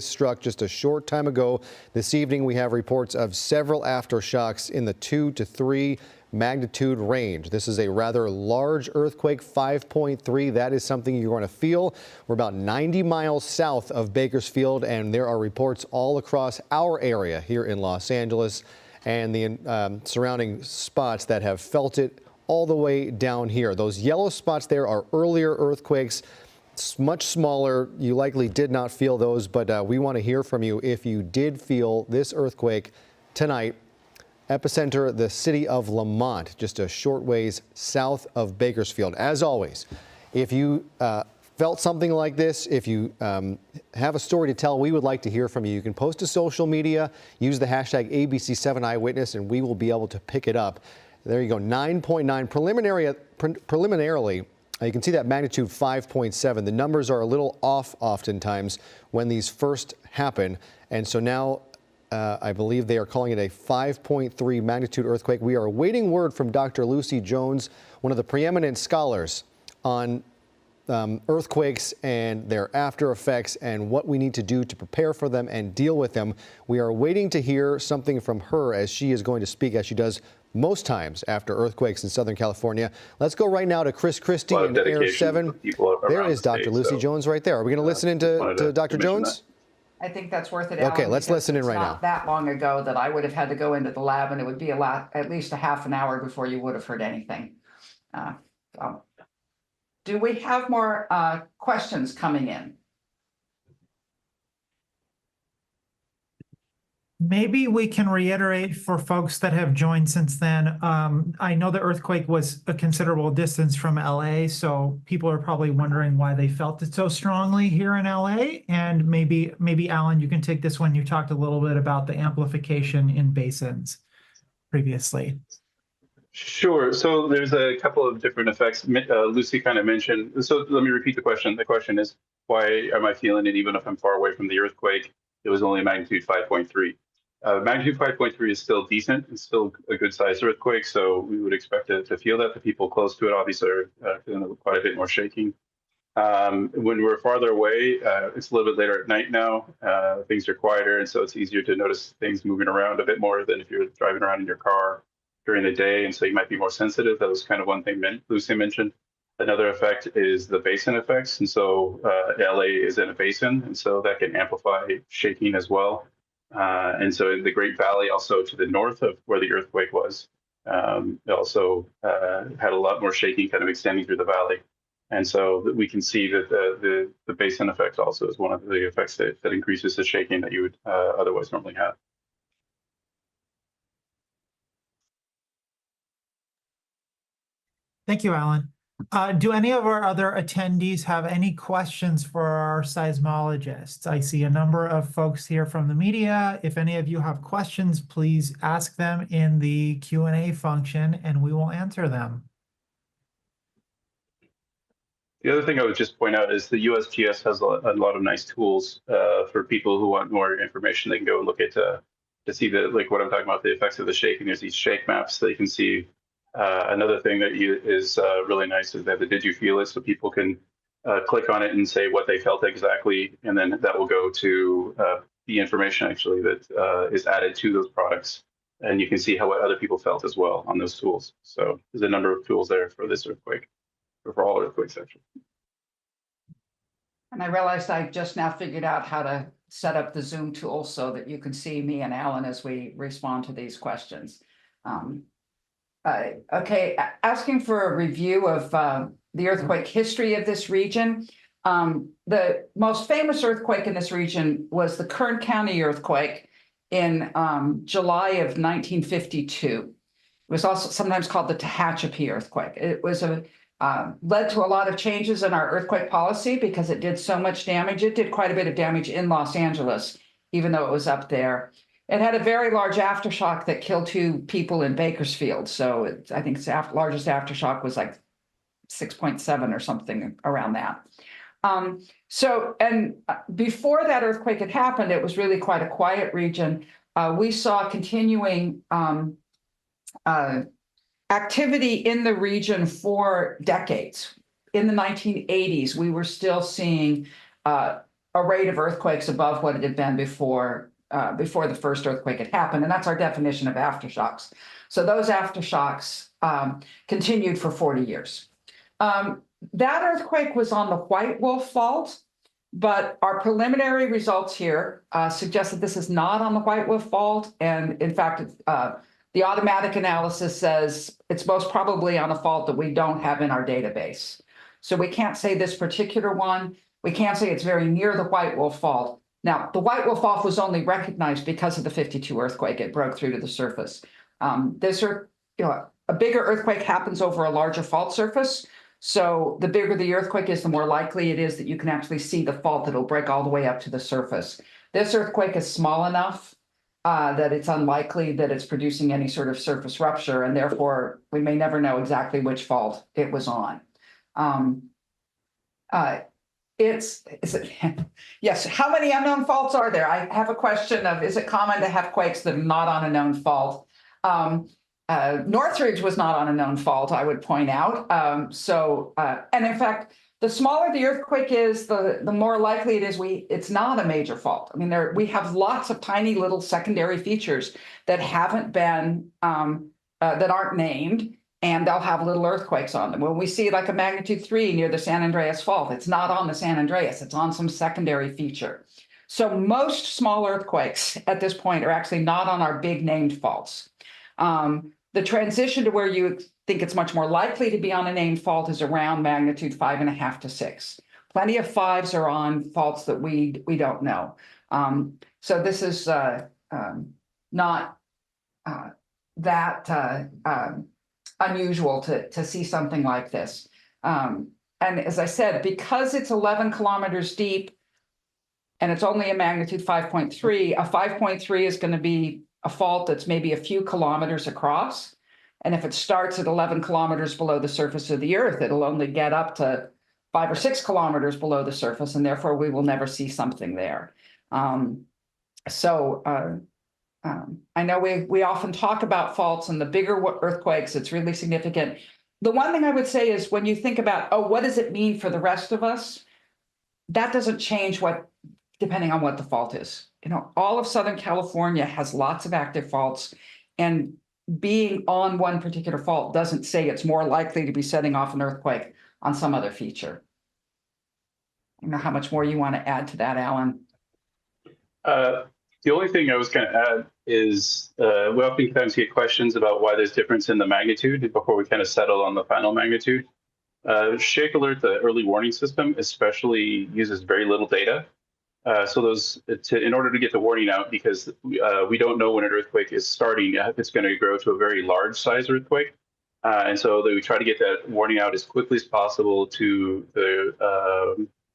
struck just a short time ago. This evening, we have reports of several aftershocks in the 2 to 3 magnitude range. This is a rather large earthquake, 5.3. That is something you're going to feel. We're about 90 miles south of Bakersfield, and there are reports all across our area here in Los Angeles and the surrounding spots that have felt it all the way down here. Those yellow spots there are earlier earthquakes. It's much smaller. You likely did not feel those, but we want to hear from you if you did feel this earthquake tonight. Epicenter, the city of Lamont, just a short ways south of Bakersfield. As always, if you felt something like this, if you have a story to tell, we would like to hear from you. You can post to social media, use the hashtag ABC7Eyewitness, and we will be able to pick it up. There you go, 9.9. Preliminarily, you can see that magnitude 5.7. The numbers are a little off oftentimes when these first happen. And so now I believe they are calling it a 5.3 magnitude earthquake. We are awaiting word from Dr. Lucy Jones, one of the preeminent scholars on earthquakes and their after effects and what we need to do to prepare for them and deal with them. We are waiting to hear something from her as she is going to speak, as she does most times after earthquakes in Southern California. Let's go right now to Chris Christie in Air 7. There is Dr. Lucy Jones right there. Are we going to listen in to Dr. Jones? I think that's worth it. Okay, let's listen in right now. It's not that long ago that I would have had to go into the lab, and it would be at least a half an hour before you would have heard anything. Do we have more questions coming in? Maybe we can reiterate for folks that have joined since then. I know the earthquake was a considerable distance from LA, so people are probably wondering why they felt it so strongly here in LA. And maybe Alan, you can take this one. You talked a little bit about the amplification in basins previously. Sure. So there's a couple of different effects. Lucy kind of mentioned. So let me repeat the question. The question is, why am I feeling it even if I'm far away from the earthquake? It was only magnitude 5.3. Magnitude 5.3 is still decent. It's still a good sized earthquake. So we would expect to feel that. The people close to it obviously are feeling quite a bit more shaking. When we're farther away, it's a little bit later at night now. Things are quieter. And so it's easier to notice things moving around a bit more than if you're driving around in your car during the day. And so you might be more sensitive. That was kind of one thing Lucy mentioned. Another effect is the basin effects. And so LA is in a basin, and so that can amplify shaking as well. And so in the Great Valley, also to the north of where the earthquake was, it also had a lot more shaking kind of extending through the valley. And so we can see that the basin effect also is one of the effects that increases the shaking that you would otherwise normally have. Thank you, Alan. Do any of our other attendees have any questions for our seismologists? I see a number of folks here from the media. If any of you have questions, please ask them in the Q&A function and we will answer them. The other thing I would just point out is the USGS has a lot of nice tools for people who want more information. They can go and look at to see like what I'm talking about, the effects of the shaking. There's these shake maps that you can see. Another thing that is really nice is that the Did You Feel It? So people can click on it and say what they felt exactly, and then that will go to the information actually that is added to those products. And you can see what other people felt as well on those tools. So there's a number of tools there for this earthquake, or for all earthquakes actually. And I realized I just now figured out how to set up the Zoom tool so that you can see me and Alan as we respond to these questions. Okay, asking for a review of the earthquake history of this region. The most famous earthquake in this region was the Kern County earthquake in July of 1952. It was also sometimes called the Tehachapi earthquake. It was led to a lot of changes in our earthquake policy because it did so much damage. It did quite a bit of damage in Los Angeles, even though it was up there. It had a very large aftershock that killed 2 people in Bakersfield. So I think its largest aftershock was like 6.7 or something around that. Before that earthquake had happened, it was really quite a quiet region. We saw continuing activity in the region for decades. In the 1980s, we were still seeing a rate of earthquakes above what it had been before the first earthquake had happened. And that's our definition of aftershocks. So those aftershocks continued for 40 years. That earthquake was on the White Wolf Fault, but our preliminary results here suggest that this is not on the White Wolf Fault. And in fact, the automatic analysis says it's most probably on a fault that we don't have in our database. So we can't say this particular one. We can't say it's very near the White Wolf Fault. Now, the White Wolf Fault was only recognized because of the 52 earthquake. It broke through to the surface. A bigger earthquake happens over a larger fault surface. So the bigger the earthquake is, the more likely it is that you can actually see the fault that'll break all the way up to the surface. This earthquake is small enough that it's unlikely that it's producing any sort of surface rupture, and therefore we may never know exactly which fault it was on. Yes, how many unknown faults are there? I have a question of, is it common to have quakes that are not on a known fault? Northridge was not on a known fault, I would point out. And in fact, the smaller the earthquake is, the more likely it is it's not a major fault. I mean, we have lots of tiny little secondary features that haven't been, that aren't named, and they'll have little earthquakes on them. When we see like a magnitude 3 near the San Andreas Fault, it's not on the San Andreas, it's on some secondary feature. So most small earthquakes at this point are actually not on our big named faults. The transition to where you think it's much more likely to be on a named fault is around magnitude 5.5 to 6. Plenty of 5s are on faults that we don't know. So this is not that unusual to see something like this. And as I said, because it's 11 kilometers deep and it's only a magnitude 5.3, a 5.3 is going to be a fault that's maybe a few kilometers across. And if it starts at 11 kilometers below the surface of the Earth, it'll only get up to 5 or 6 kilometers below the surface, and therefore we will never see something there. I know we often talk about faults and the bigger earthquakes, it's really significant. The one thing I would say is when you think about, oh, what does it mean for the rest of us? That doesn't change depending on what the fault is. All of Southern California has lots of active faults, and being on one particular fault doesn't say it's more likely to be setting off an earthquake on some other feature. I don't know how much more you want to add to that, Alan. The only thing I was going to add is we oftentimes get questions about why there's difference in the magnitude before we kind of settle on the final magnitude. Shake Alert, the early warning system, especially uses very little data. In order to get the warning out, because we don't know when an earthquake is starting, if it's going to grow to a very large size earthquake. And so we try to get that warning out as quickly as possible to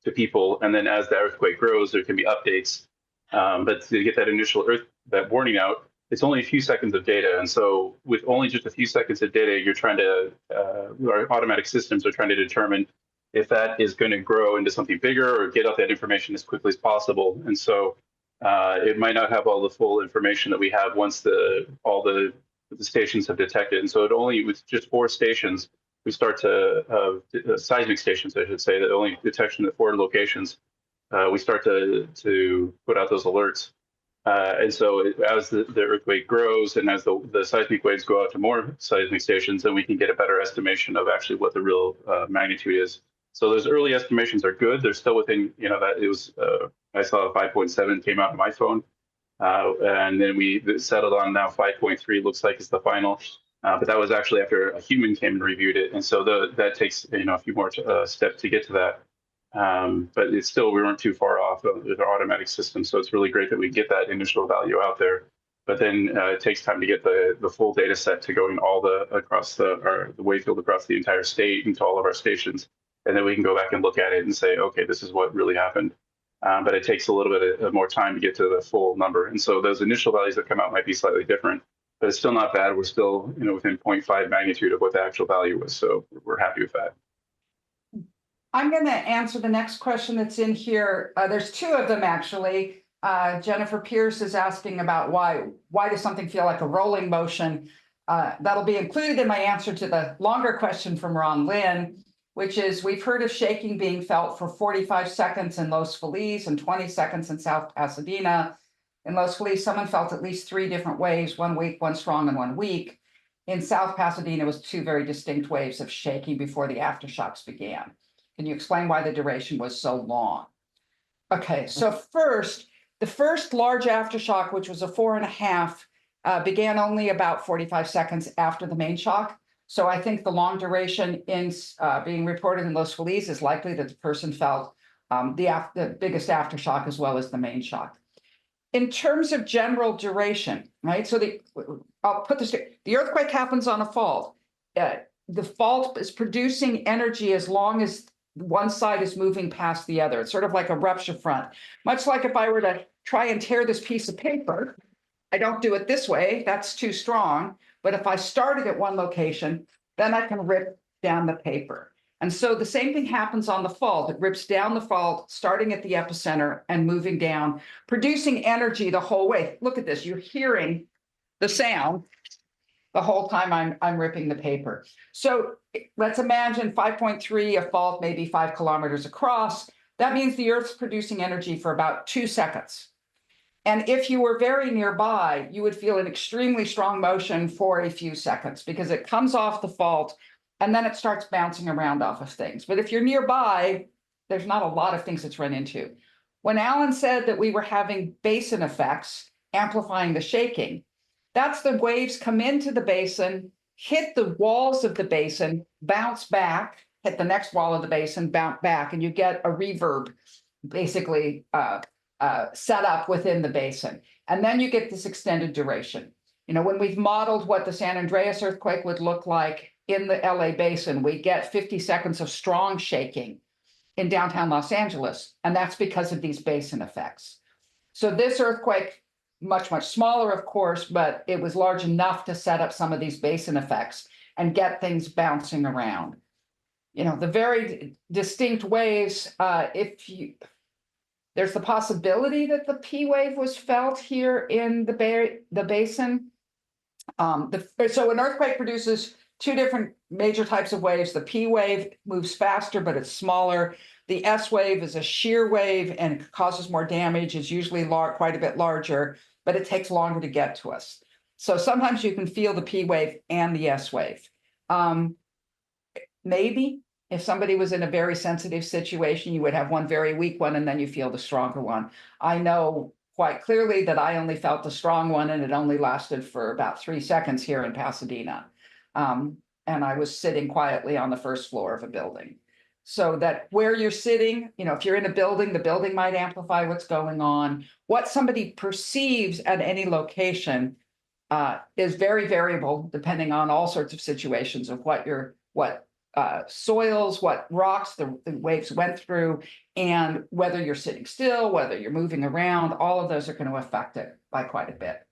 to people. And then as the earthquake grows, there can be updates. But to get that initial that warning out, it's only a few seconds of data. And so with only just a few seconds of data, you're trying to, our automatic systems are trying to determine if that is going to grow into something bigger or get out that information as quickly as possible. And so it might not have all the full information that we have once all the stations have detected. And so with just 4 stations, we start to, seismic stations, I should say, that only detection at 4 locations, we start to put out those alerts. And so as the earthquake grows and as the seismic waves go out to more seismic stations, then we can get a better estimation of actually what the real magnitude is. So those early estimations are good. They're still within, that it was, I saw a 5.7 came out on my phone. And then we settled on now 5.3 looks like is the final. But that was actually after a human came and reviewed it. And so that takes, a few more steps to get to that. But it's still, we weren't too far off with our automatic system. So it's really great that we get that initial value out there. But then it takes time to get the full data set to going across the wave field across the entire state into all of our stations. And then we can go back and look at it and say, okay, this is what really happened. But it takes a little bit more time to get to the full number. And so those initial values that come out might be slightly different, but it's still not bad. We're still, within 0.5 magnitude of what the actual value was. So we're happy with that. I'm going to answer the next question that's in here. There's 2 of them, actually. Jennifer Pierce is asking about why does something feel like a rolling motion? That'll be included in my answer to the longer question from Ron Lynn, which is we've heard of shaking being felt for 45 seconds in Los Feliz and 20 seconds in South Pasadena. In Los Feliz, someone felt at least 3 different waves, one weak, one strong, and one weak. In South Pasadena, it was 2 very distinct waves of shaking before the aftershocks began. Can you explain why the duration was so long? Okay, so first, the first large aftershock, which was a 4.5, began only about 45 seconds after the main shock. So I think the long duration in being reported in Los Feliz is likely that the person felt the biggest aftershock as well as the main shock. In terms of general duration, right? So I'll put this, the earthquake happens on a fault. The fault is producing energy as long as one side is moving past the other. It's sort of like a rupture front. Much like if I were to try and tear this piece of paper, I don't do it this way, that's too strong. But if I started at one location, then I can rip down the paper. And so the same thing happens on the fault. It rips down the fault, starting at the epicenter and moving down, producing energy the whole way. Look at this, you're hearing the sound the whole time I'm ripping the paper. So let's imagine 5.3, a fault maybe 5 kilometers across. That means the Earth's producing energy for about 2 seconds. And if you were very nearby, you would feel an extremely strong motion for a few seconds because it comes off the fault and then it starts bouncing around off of things. But if you're nearby, there's not a lot of things it's run into. When Alan said that we were having basin effects amplifying the shaking, that's the waves come into the basin, hit the walls of the basin, bounce back, hit the next wall of the basin, bounce back, and you get a reverb basically set up within the basin. And then you get this extended duration. You know, when we've modeled what the San Andreas earthquake would look like in the LA basin, we get 50 seconds of strong shaking in downtown Los Angeles. And that's because of these basin effects. So this earthquake, much, much smaller, of course, but it was large enough to set up some of these basin effects and get things bouncing around. You know, the very distinct waves, there's the possibility that the P wave was felt here in the basin. So an earthquake produces 2 different major types of waves. The P wave moves faster, but it's smaller. The S wave is a shear wave and causes more damage. It's usually quite a bit larger, but it takes longer to get to us. So sometimes you can feel the P wave and the S wave. Maybe if somebody was in a very sensitive situation, you would have one very weak one and then you feel the stronger one. I know quite clearly that I only felt the strong one and it only lasted for about 3 seconds here in Pasadena. And I was sitting quietly on the first floor of a building. So that where you're sitting, you know, if you're in a building, the building might amplify what's going on. What somebody perceives at any location is very variable depending on all sorts of situations of what soils, what rocks the waves went through, and whether you're sitting still, whether you're moving around, all of those are going to affect it by quite a bit.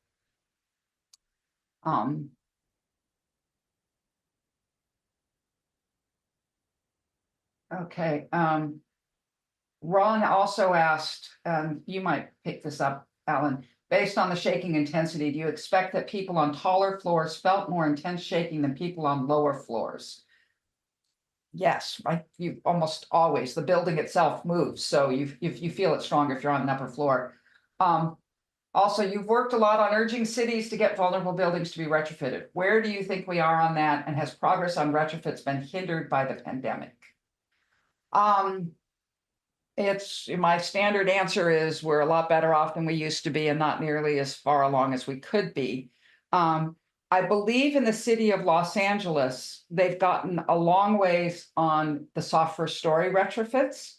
Okay. Ron also asked, you might pick this up, Alan, based on the shaking intensity, do you expect that people on taller floors felt more intense shaking than people on lower floors? Yes, right. You almost always, the building itself moves, so you feel it stronger if you're on an upper floor. Also, you've worked a lot on urging cities to get vulnerable buildings to be retrofitted. Where do you think we are on that? And has progress on retrofits been hindered by the pandemic? It's my standard answer is we're a lot better off than we used to be and not nearly as far along as we could be. I believe in the city of Los Angeles, they've gotten a long ways on the soft first story retrofits.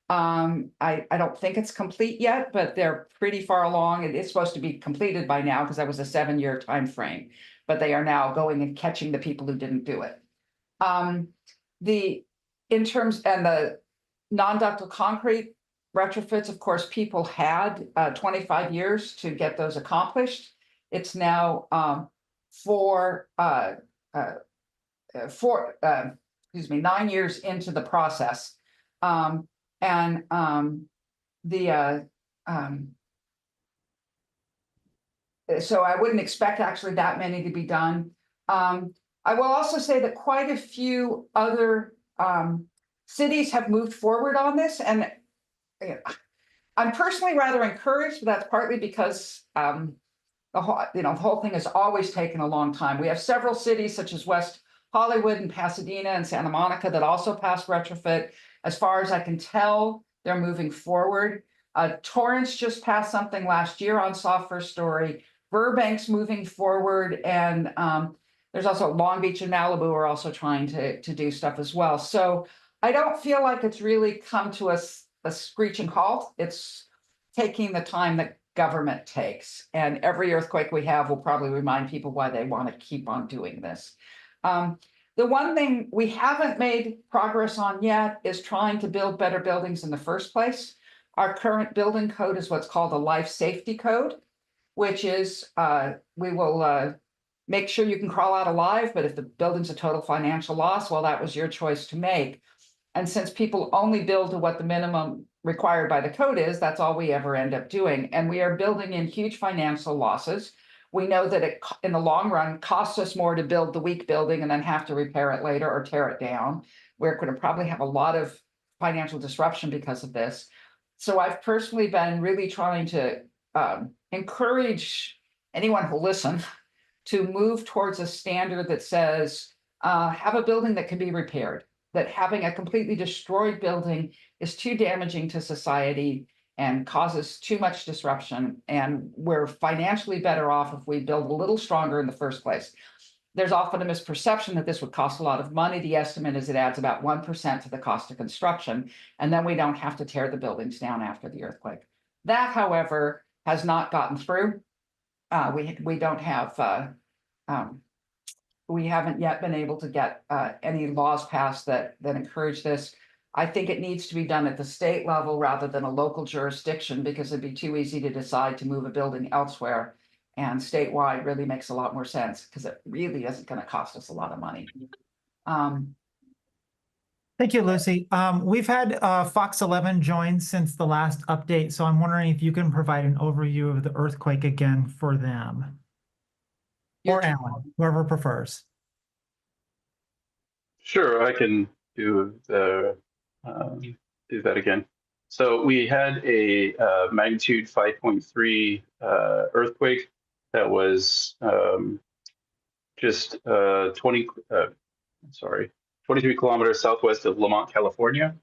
I don't think it's complete yet, but they're pretty far along. It is supposed to be completed by now because that was a 7-year time frame, but they are now going and catching the people who didn't do it. In terms and the non-ductile concrete retrofits, of course, people had 25 years to get those accomplished. It's now 9 years into the process. So I wouldn't expect actually that many to be done. I will also say that quite a few other cities have moved forward on this, and I'm personally rather encouraged, but that's partly because the whole thing has always taken a long time. We have several cities such as West Hollywood and Pasadena and Santa Monica that also passed retrofit. As far as I can tell, they're moving forward. Torrance just passed something last year on soft first story. Burbank's moving forward, and there's also Long Beach and Malibu are also trying to do stuff as well. So I don't feel like it's really come to a screeching halt. It's taking the time that government takes, and every earthquake we have will probably remind people why they want to keep on doing this. The one thing we haven't made progress on yet is trying to build better buildings in the first place. Our current building code is what's called a life safety code, which is we will make sure you can crawl out alive, but if the building's a total financial loss, well, that was your choice to make. And since people only build to what the minimum required by the code is, that's all we ever end up doing. And we are building in huge financial losses. We know that it, in the long run, costs us more to build the weak building and then have to repair it later or tear it down. We're going to probably have a lot of financial disruption because of this. So I've personally been really trying to encourage anyone who'll listen to move towards a standard that says, have a building that can be repaired, that having a completely destroyed building is too damaging to society and causes too much disruption. And we're financially better off if we build a little stronger in the first place. There's often a misperception that this would cost a lot of money. The estimate is it adds about 1% to the cost of construction, and then we don't have to tear the buildings down after the earthquake. That, however, has not gotten through. We don't have, we haven't yet been able to get any laws passed that encourage this. I think it needs to be done at the state level rather than a local jurisdiction, because it'd be too easy to decide to move a building elsewhere. And statewide really makes a lot more sense because it really isn't going to cost us a lot of money. Thank you, Lucy. We've had Fox 11 join since the last update, so I'm wondering if you can provide an overview of the earthquake again for them. Or Alan, whoever prefers. Sure, I can do that again. So we had a magnitude 5.3 earthquake that was just 23 kilometers southwest of Lamont, California,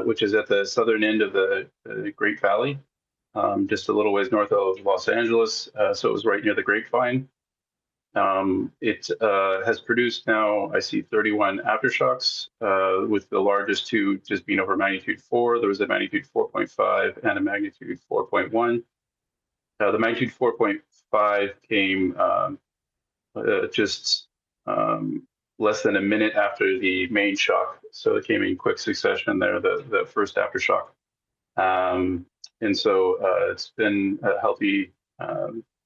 which is at the southern end of the Great Valley, just a little ways north of Los Angeles. So it was right near the Grapevine. It has produced now, I see 31 aftershocks, with the largest two just being over magnitude 4. There was a magnitude 4.5 and a magnitude 4.1. The magnitude 4.5 came just less than a minute after the main shock. So it came in quick succession there, the first aftershock. And so it's been a healthy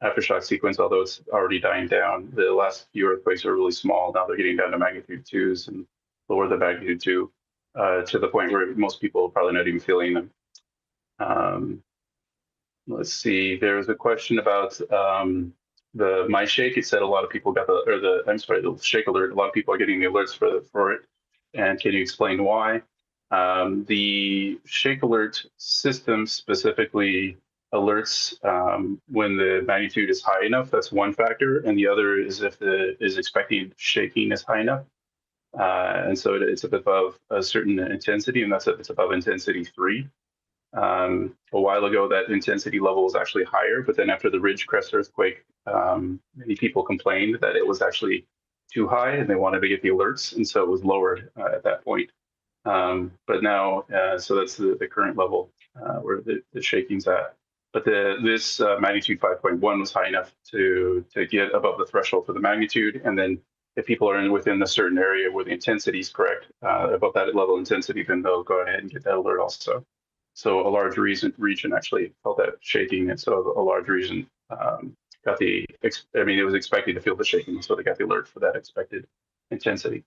aftershock sequence, although it's already dying down. The last few earthquakes are really small. Now they're getting down to magnitude 2s and lower than magnitude 2, to the point where most people are probably not even feeling them. Let's see, there's a question about the My Shake. It said a lot of people got the shake alert. A lot of people are getting the alerts for it. And can you explain why? The shake alert system specifically alerts when the magnitude is high enough. That's one factor, and the other is if is expecting shaking is high enough, and so it's above a certain intensity, and that's if it's above intensity 3. A while ago, that intensity level was actually higher, but then after the Ridgecrest earthquake, many people complained that it was actually too high, and they wanted to get the alerts, and so it was lowered at that point. But now, so that's the current level where the shaking's at. But this magnitude 5.1 was high enough to get above the threshold for the magnitude. And then if people are within a certain area where the intensity is correct, above that level of intensity, then they'll go ahead and get that alert also. So a large region actually felt that shaking. And so a large region got it was expected to feel the shaking. So they got the alert for that expected intensity.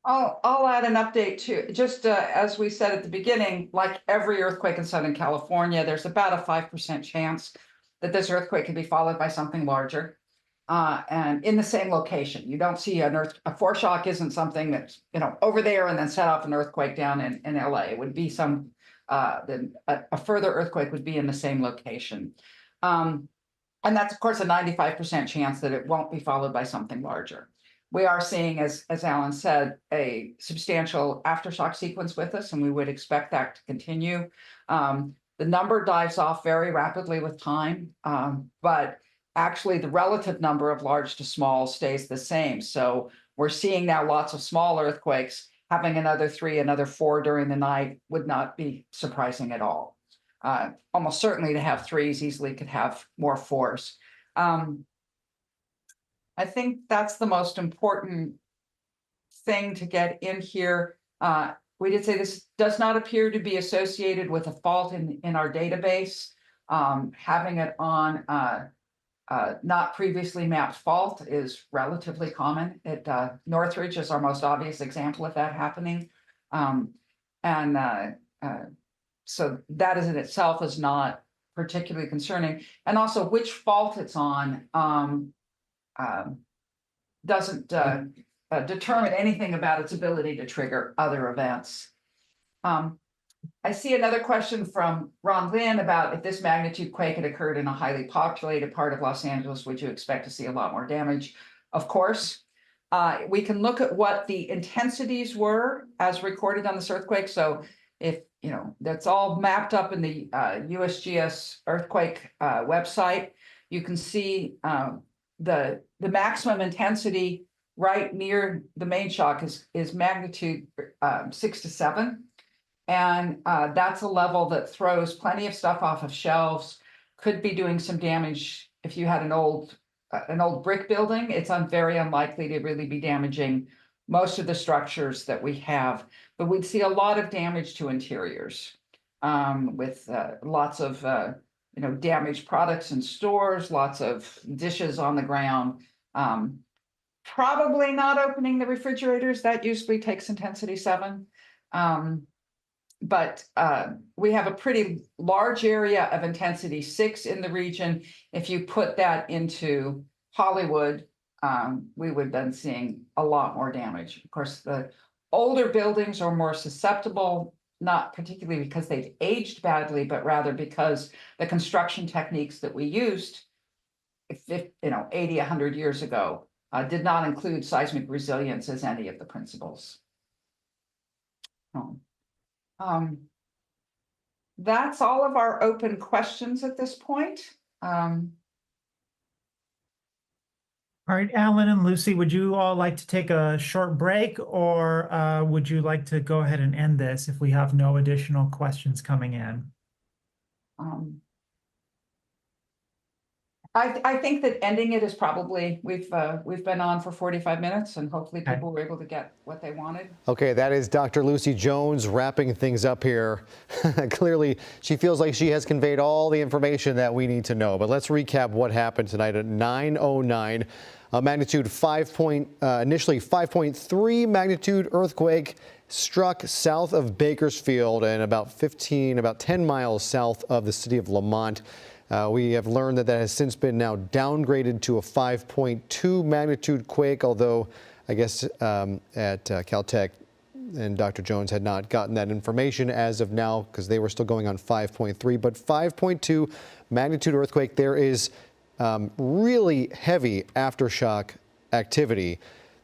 I'll add an update too. Just as we said at the beginning, like every earthquake in Southern California, there's about a 5% chance that this earthquake could be followed by something larger. and in the same location. You don't see a foreshock isn't something that's, over there and then set off an earthquake down in LA. It would be a further earthquake would be in the same location. And that's, of course, a 95% chance that it won't be followed by something larger. We are seeing, as Alan said, a substantial aftershock sequence with us, and we would expect that to continue. The number dives off very rapidly with time, but actually the relative number of large to small stays the same. So we're seeing now lots of small earthquakes. Having another 3, another 4 during the night would not be surprising at all. Almost certainly to have 3s, easily could have more 4s. I think that's the most important thing to get in here. We did say this does not appear to be associated with a fault in our database. Having it on not previously mapped fault is relatively common. Northridge is our most obvious example of that happening. So that in itself is not particularly concerning. And also which fault it's on doesn't determine anything about its ability to trigger other events. I see another question from Ron Lynn about if this magnitude quake had occurred in a highly populated part of Los Angeles, would you expect to see a lot more damage? Of course. We can look at what the intensities were as recorded on this earthquake. So if, that's all mapped up in the USGS earthquake website, you can see the maximum intensity right near the main shock is magnitude 6 to 7. And that's a level that throws plenty of stuff off of shelves, could be doing some damage. If you had an old brick building, it's very unlikely to really be damaging most of the structures that we have, but we'd see a lot of damage to interiors with lots of damaged products in stores, lots of dishes on the ground. Probably not opening the refrigerators. That usually takes intensity 7. But we have a pretty large area of intensity 6 in the region. If you put that into Hollywood, we would then seeing a lot more damage. Of course, the older buildings are more susceptible, not particularly because they've aged badly, but rather because the construction techniques that we used 80, 100 years ago did not include seismic resilience as any of the principles. That's all of our open questions at this point. All right, Alan and Lucy, would you all like to take a short break, or would you like to go ahead and end this if we have no additional questions coming in? I think that ending it is probably, we've been on for 45 minutes and hopefully people were able to get what they wanted. Okay, that is Dr. Lucy Jones wrapping things up here. Clearly, she feels like she has conveyed all the information that we need to know. But let's recap what happened tonight at 9:09. A magnitude initially 5.3 magnitude earthquake struck south of Bakersfield and about 10 miles south of the city of Lamont. We have learned that has since been now downgraded to a 5.2 magnitude quake, although I guess at Caltech and Dr. Jones had not gotten that information as of now because they were still going on 5.3. But 5.2 magnitude earthquake, there is really heavy aftershock activity.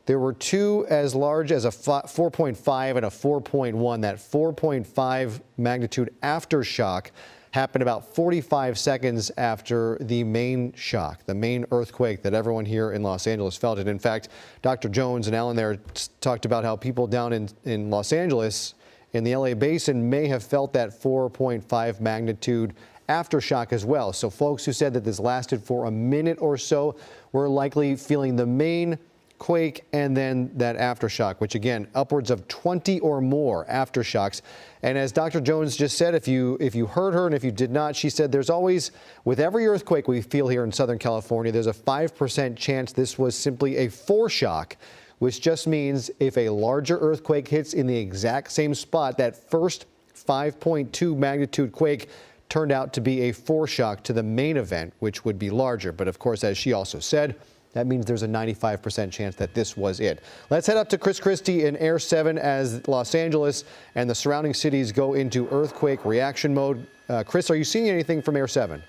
There were 2 as large as a 4.5 and a 4.1. That 4.5 magnitude aftershock happened about 45 seconds after the main shock, the main earthquake that everyone here in Los Angeles felt. And in fact, Dr. Jones and Alan there talked about how people down in Los Angeles in the LA basin may have felt that 4.5 magnitude aftershock as well. So folks who said that this lasted for a minute or so were likely feeling the main quake and then that aftershock, which again, upwards of 20 or more aftershocks. And as Dr. Jones just said, if you heard her and if you did not, she said there's always, with every earthquake we feel here in Southern California, there's a 5% chance this was simply a foreshock, which just means if a larger earthquake hits in the exact same spot, that first 5.2 magnitude quake turned out to be a foreshock to the main event, which would be larger. But of course, as she also said, that means there's a 95% chance that this was it. Let's head up to Chris Christie in Air 7 as Los Angeles and the surrounding cities go into earthquake reaction mode. Chris, are you seeing anything from Air 7?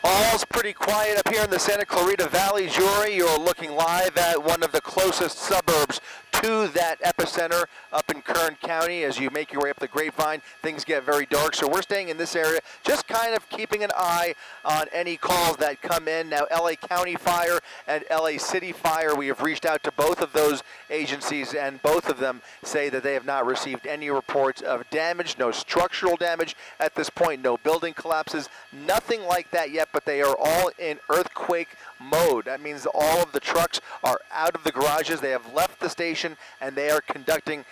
All's pretty quiet up here in the Santa Clarita Valley. Jory, you're looking live at one of the closest suburbs to that epicenter up in Kern County. As you make your way up the Grapevine, things get very dark. So we're staying in this area, just kind of keeping an eye on any calls that come in. Now, LA County Fire and LA City Fire, we have reached out to both of those agencies, and both of them say that they have not received any reports of damage, no structural damage at this point, no building collapses, nothing like that yet, but they are all in earthquake mode. That means all of the trucks are out of the garages. They have left the station, and they are conducting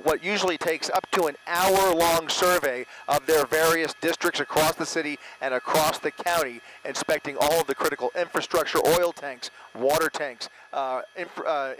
what usually takes up to an hour-long survey of their various districts across the city and across the county, inspecting all of the critical infrastructure, oil tanks, water tanks,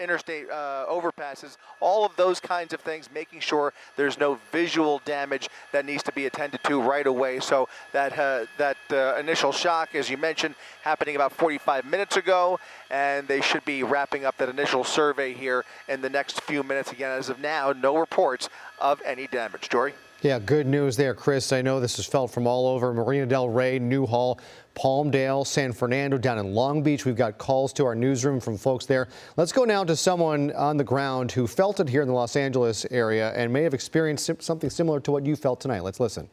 interstate overpasses, all of those kinds of things, making sure there's no visual damage that needs to be attended to right away. So that initial shock, as you mentioned, happening about 45 minutes ago, and they should be wrapping up that initial survey here in the next few minutes. Again, as of now, no reports of any damage. Jory? Yeah, good news there, Chris. I know this is felt from all over Marina del Rey, Newhall, Palmdale, San Fernando, down in Long Beach. We've got calls to our newsroom from folks there. Let's go now to someone on the ground who felt it here in the Los Angeles area and may have experienced something similar to what you felt tonight. Let's listen.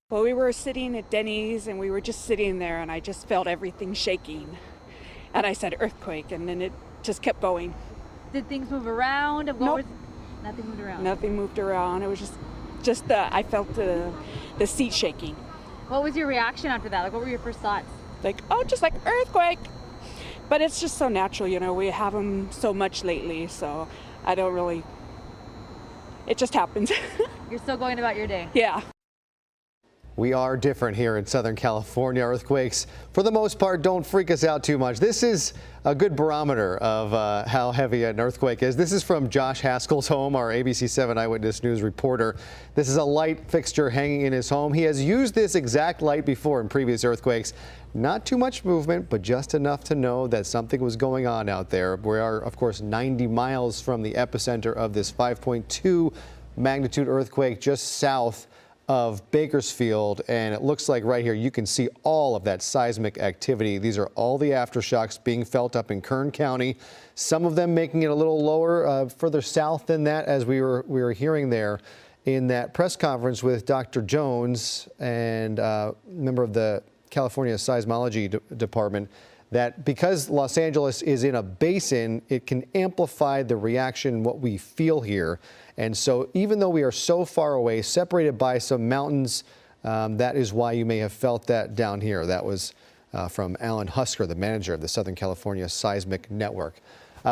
Well, we were sitting at Denny's and we were just sitting there, and I just felt everything shaking. And I said earthquake, and then it just kept going. Did things move around? Nope. Nothing moved around? Nothing moved around. It was just I felt the seat shaking. What was your reaction after that? Like, what were your first thoughts? Like, oh, just like earthquake. But it's just so natural, you know, we have them so much lately, so I don't really, it just happens. You're still going about your day? Yeah. We are different here in Southern California. Earthquakes, for the most part, don't freak us out too much. This is a good barometer of how heavy an earthquake is. This is from Josh Haskell's home, our ABC 7 Eyewitness News reporter. This is a light fixture hanging in his home. He has used this exact light before in previous earthquakes. Not too much movement, but just enough to know that something was going on out there. We are, of course, 90 miles from the epicenter of this 5.2 magnitude earthquake just south of Bakersfield, and it looks like right here you can see all of that seismic activity. These are all the aftershocks being felt up in Kern County, some of them making it a little lower further south than that, as we were hearing there in that press conference with Dr. Jones and member of the California Seismology Department, that because Los Angeles is in a basin, it can amplify the reaction, what we feel here. And so even though we are so far away, separated by some mountains, that is why you may have felt that down here. That was from Alan Husker, the manager of the Southern California Seismic Network.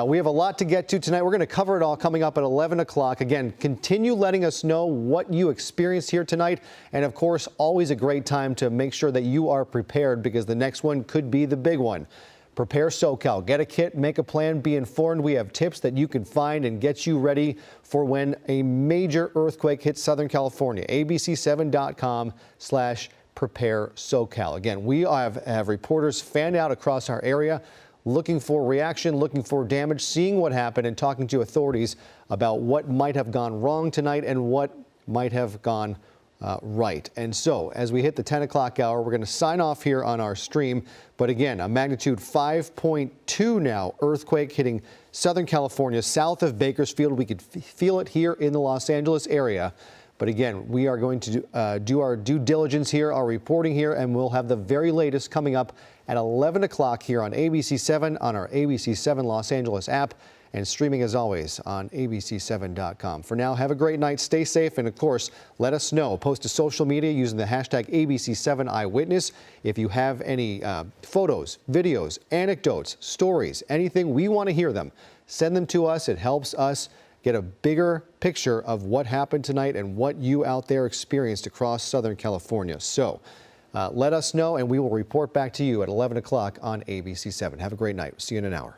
We have a lot to get to tonight. We're going to cover it all coming up at 11 o'clock. Again, continue letting us know what you experienced here tonight. And of course, always a great time to make sure that you are prepared, because the next one could be the big one. Prepare SoCal. Get a kit, make a plan, be informed. We have tips that you can find and get you ready for when a major earthquake hits Southern California. abc7.com/prepare SoCal. Again, we have reporters fanned out across our area, looking for reaction, looking for damage, seeing what happened, and talking to authorities about what might have gone wrong tonight and what might have gone right. And so as we hit the 10 o'clock hour, we're going to sign off here on our stream. But again, a magnitude 5.2 now earthquake hitting Southern California, south of Bakersfield. We could feel it here in the Los Angeles area. But again, we are going to do our due diligence here, our reporting here, and we'll have the very latest coming up at 11 o'clock here on ABC 7, on our ABC 7 Los Angeles app, and streaming as always on abc7.com. For now, have a great night, stay safe, and of course, let us know. Post to social media using the hashtag ABC7 Eyewitness. If you have any photos, videos, anecdotes, stories, anything, we want to hear them. Send them to us. It helps us get a bigger picture of what happened tonight and what you out there experienced across Southern California. So let us know, and we will report back to you at 11 o'clock on ABC 7. Have a great night. See you in an hour.